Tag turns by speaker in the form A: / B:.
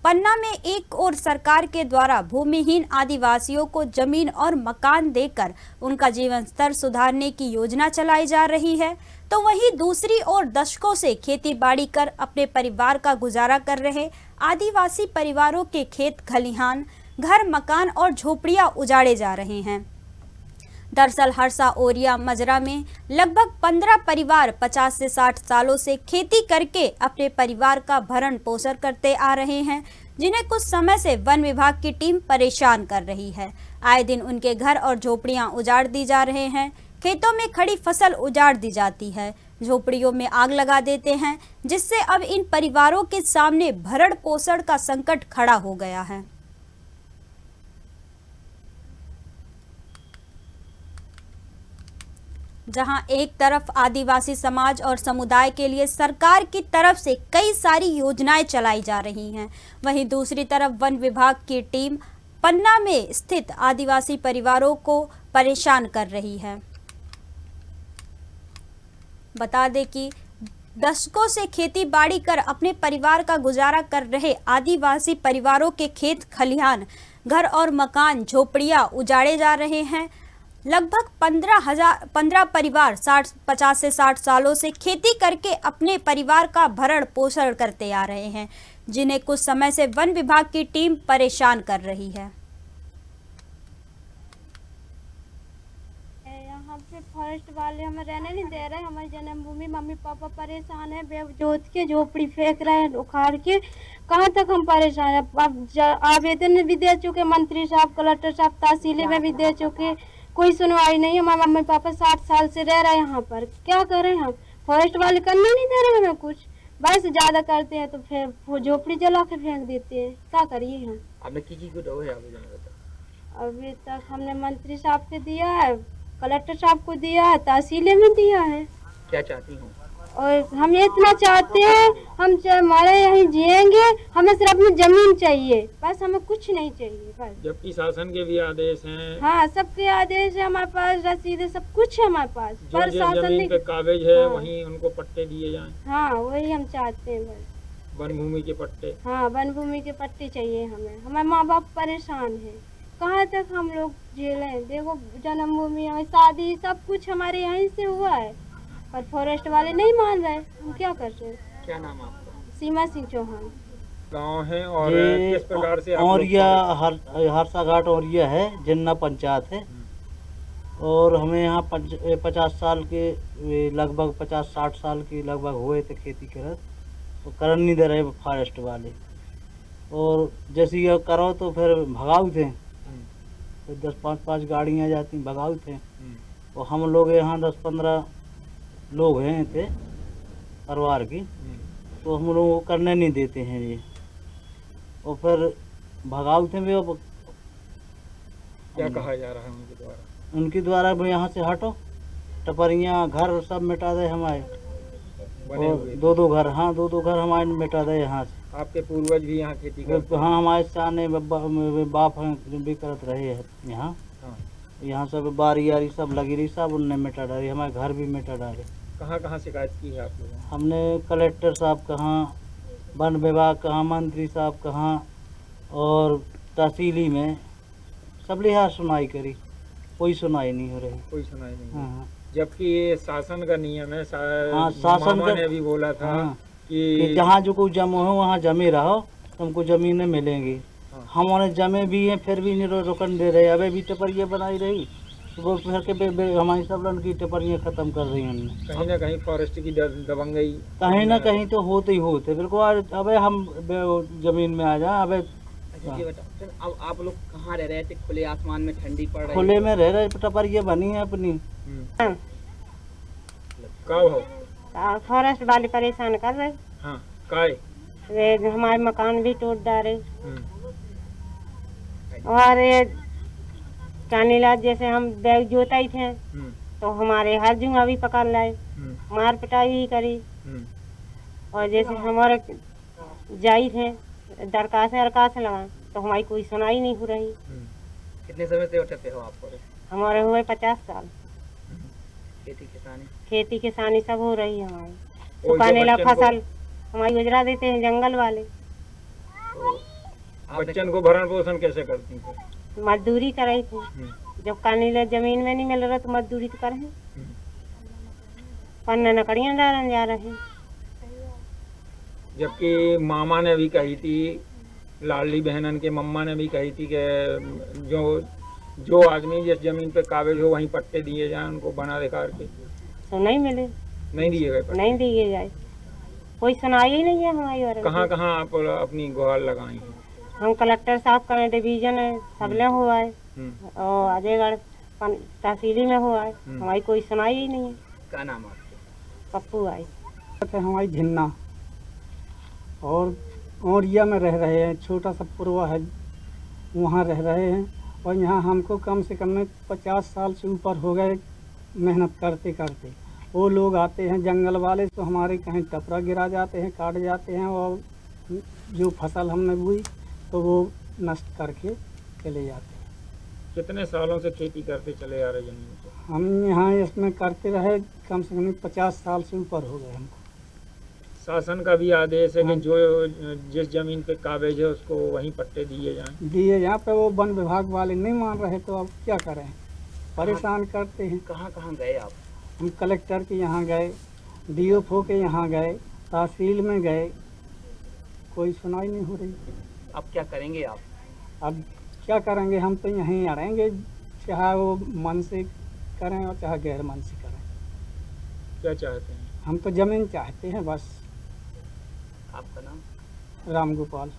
A: पन्ना में एक ओर सरकार के द्वारा भूमिहीन आदिवासियों को जमीन और मकान देकर उनका जीवन स्तर सुधारने की योजना चलाई जा रही है, तो वहीं दूसरी ओर दशकों से खेती बाड़ी कर अपने परिवार का गुजारा कर रहे आदिवासी परिवारों के खेत खलिहान, घर, मकान और झोपड़ियां उजाड़े जा रहे हैं। दरअसल हरसा ओरिया मजरा में लगभग 15 परिवार 50 से 60 सालों से खेती करके अपने परिवार का भरण पोषण करते आ रहे हैं, जिन्हें कुछ समय से वन विभाग की टीम परेशान कर रही है। आए दिन उनके घर और झोपड़ियां उजाड़ दी जा रहे हैं, खेतों में खड़ी फसल उजाड़ दी जाती है, झोपड़ियों में आग लगा देते हैं, जिससे अब इन परिवारों के सामने भरण पोषण का संकट खड़ा हो गया है। जहां एक तरफ आदिवासी समाज और समुदाय के लिए सरकार की तरफ से कई सारी योजनाएं चलाई जा रही हैं, वहीं दूसरी तरफ वन विभाग की टीम पन्ना में स्थित आदिवासी परिवारों को परेशान कर रही है। बता दें कि दशकों से खेती बाड़ी कर अपने परिवार का गुजारा कर रहे आदिवासी परिवारों के खेत खलिहान, घर और मकान, झोपड़ियां उजाड़े जा रहे हैं। लगभग 15 परिवार 50 से 60 सालों से खेती करके अपने परिवार का भरण पोषण करते आ रहे हैं, जिन्हें कुछ समय से वन विभाग की टीम परेशान कर रही है।
B: यहाँ पे फॉरेस्ट वाले हमें रहने नहीं दे रहे, हमारी जन्मभूमि, मम्मी पापा परेशान है, बेवजोत के झोपड़ी फेंक रहे हैं उखाड़ के। कहाँ तक हम परेशान हैं। अब आवेदन भी दे चुके, मंत्री साहब, कलेक्टर साहब, तहसीलें में भी दे चुके, कोई सुनवाई नहीं। हमारे मम्मी पापा 60 साल से रह रहे हैं यहाँ पर, क्या करें हम। फॉरेस्ट वाले करने नहीं दे रहे हमें कुछ, बस ज्यादा करते हैं तो फिर वो झोपड़ी जला के फेंक देते हैं। क्या करिए हम।
C: आपने
B: अभी तक हमने मंत्री साहब को दिया है, कलेक्टर साहब को दिया है, तहसीलें में दिया है।
C: क्या चाहती हूँ?
B: और हम ये इतना चाहते हैं, हम हमारे यहीं जिएंगे, हमें सिर्फ अपनी जमीन चाहिए, बस हमें कुछ नहीं चाहिए बस।
C: जबकि शासन के भी आदेश हैं।
B: हाँ, सबके आदेश है हमारे पास, रसीद सब कुछ है हमारे पास, पर शासन
C: जमीन पे कागज है, वहीं उनको पट्टे दिए जाएं।
B: हाँ, वही हम चाहते हैं बस।
C: वन भूमि के पट्टे।
B: हाँ, वन भूमि के पट्टे चाहिए हमें। हमारे माँ बाप परेशान है, कहाँ तक हम लोग झेलें। देखो, जन्मभूमि, शादी, सब कुछ हमारे यहीं से हुआ है, पर फॉरेस्ट वाले नहीं मान रहे, हम क्या कर रहे हैं।
C: क्या नाम आपका?
B: सीमा सिंह चौहान
C: गांव है और किस प्रकार से
D: औरिया हरसा घाट औरिया है, जिन्ना पंचायत है। और हमें यहाँ 50 साल के लगभग 50-60 साल के लगभग हुए थे खेती करत, तो करन नहीं दे रहे फॉरेस्ट वाले। और जैसे ये करो तो फिर भगाऊ थे, तो 10-5 गाड़ियाँ जाती भगाऊ थे। और हम लोग यहाँ 10-15 लोग हैं थे परिवार की, तो हम लोगों को करने नहीं देते हैं ये। और फिर भगाऊ थे भी। अब
C: क्या कहा जा रहा है
D: उनके द्वारा भी यहाँ से हटो, टपरियाँ, घर सब मिटा दे हमारे। और 2-2 घर, हाँ 2-2 घर हमारे मिटा दे यहाँ से।
C: आपके पूर्वज भी यहाँ खेती करते?
D: हाँ, हमारे सामने बाप हैं जो भी करत रहे हैं यहाँ। यहाँ सब बारी यारी सब लगी रही, सब उनने मिटा डाली, हमारे घर भी मिटा डाले।
C: कहाँ कहाँ शिकायत की है आप लोगों?
D: हमने कलेक्टर साहब कहाँ, वन विभाग कहाँ, मंत्री साहब कहाँ, और तहसीली में सब लिहाज सुनाई करी, कोई सुनाई नहीं हो रही।
C: कोई सुनाई नहीं।
D: हाँ,
C: जबकि ये शासन का नियम है।
D: हाँ, शासन का
C: ने भी बोला था।
D: हाँ,
C: कि
D: जहाँ जो कोई जमे हो वहाँ जमे रहो, तुमको जमीनें मिलेंगी। हमारे जमे भी हैं, फिर भी नहीं रुकन दे रहे। अबे भी टपरियाँ बनाई रही, तो वो फिर के हमारी सब लन की टपरियाँ खत्म कर रही उन्होंने।
C: कहीं ना कहीं फॉरेस्ट की दबंगई
D: कहीं ना कहीं तो होते ही होते, बिल्कुल। अबे हम जमीन में आ जाए। अबे
E: अब आप लोग कहाँ रह रहे थे? खुले आसमान में, ठंडी पड़ रही,
D: खुले में रह रहे, टपरियाँ बनी है अपनी।
C: कब हो?
B: फॉरेस्ट वाले परेशान कर रहे।
C: हाँ, काय
B: हमारे मकान भी तोड़ डाले। और ये कानीला जैसे हम बैग जोता ही थे, तो हमारे हर जुआ भी पकड़ लाए, मार पिटाई भी करी। और जैसे हमारे जाई थे दरखास्त लगा, तो हमारी कोई सुनाई नहीं हो रही।
E: कितने समय से उठते हो आप?
B: हमारे हुए 50 साल।
E: खेती
B: किसानी सब हो रही है हमारी। तो कानीला फसल हमारी गुजरा देते हैं जंगल वाले।
C: बच्चन को भरण पोषण कैसे करती हैं?
B: मजदूरी कराई थी, जब कानी ले जमीन में नहीं मिल रहा तो मजदूरी तो करें, पन्ना नकड़ियाँ डालने जा रहे हैं।
C: जबकि मामा ने भी कही थी, लाडली बहनन के मम्मा ने भी कही थी कि जो आदमी जिस जमीन पे काबिज हो वहीं पट्टे दिए जाएं उनको बना अधिकार के।
B: तो नहीं मिले,
C: नहीं दिए गए पट्टे।
B: नहीं दिए जाए, कोई सुनाई ही नहीं है हमारी और
C: कहाँ कहाँ आप अपनी गुहार लगाई हैं?
B: हम कलेक्टर साहब का डिवीजन है, सबले हुआ है, और अजयगढ़ तहसीली में हुआ है, हमारी कोई सुनाई ही नहीं है।
E: क्या नाम है आपके?
B: पप्पू आई
F: हमारी झिन्ना और औरिया में रह रहे हैं, छोटा सा पुरवा है वहाँ रह रहे हैं। और यहाँ हमको कम से कम में 50 साल से ऊपर हो गए मेहनत करते करते। वो लोग आते हैं जंगल वाले तो हमारे कहीं टपरा गिरा जाते हैं, काट जाते हैं, और जो फसल हमने बोई तो वो नष्ट करके चले जाते हैं।
C: कितने सालों से खेती करते चले आ रहे जमीन पे?
F: हम यहाँ इसमें करते रहे कम से कम 50 साल से ऊपर हो गए हमको।
C: शासन का भी आदेश है कि जो जिस जमीन पे काबिज है उसको वहीं पट्टे दिए जाएं।
F: दिए यहाँ पे वो वन विभाग वाले नहीं मान रहे तो अब क्या करें, परेशान करते हैं।
E: कहाँ कहाँ गए आप?
F: हम कलेक्टर के यहाँ गए, DFO के यहाँ गए, तहसील में गए, कोई सुनाई नहीं हो रही।
E: अब क्या करेंगे आप?
F: अब क्या करेंगे, हम तो यहीं अड़ेंगे, चाहे वो मन से करें और चाहे गैर मन से करें।
C: क्या चाहते हैं?
F: हम तो जमीन चाहते हैं बस।
E: आपका नाम?
F: राम गोपाल।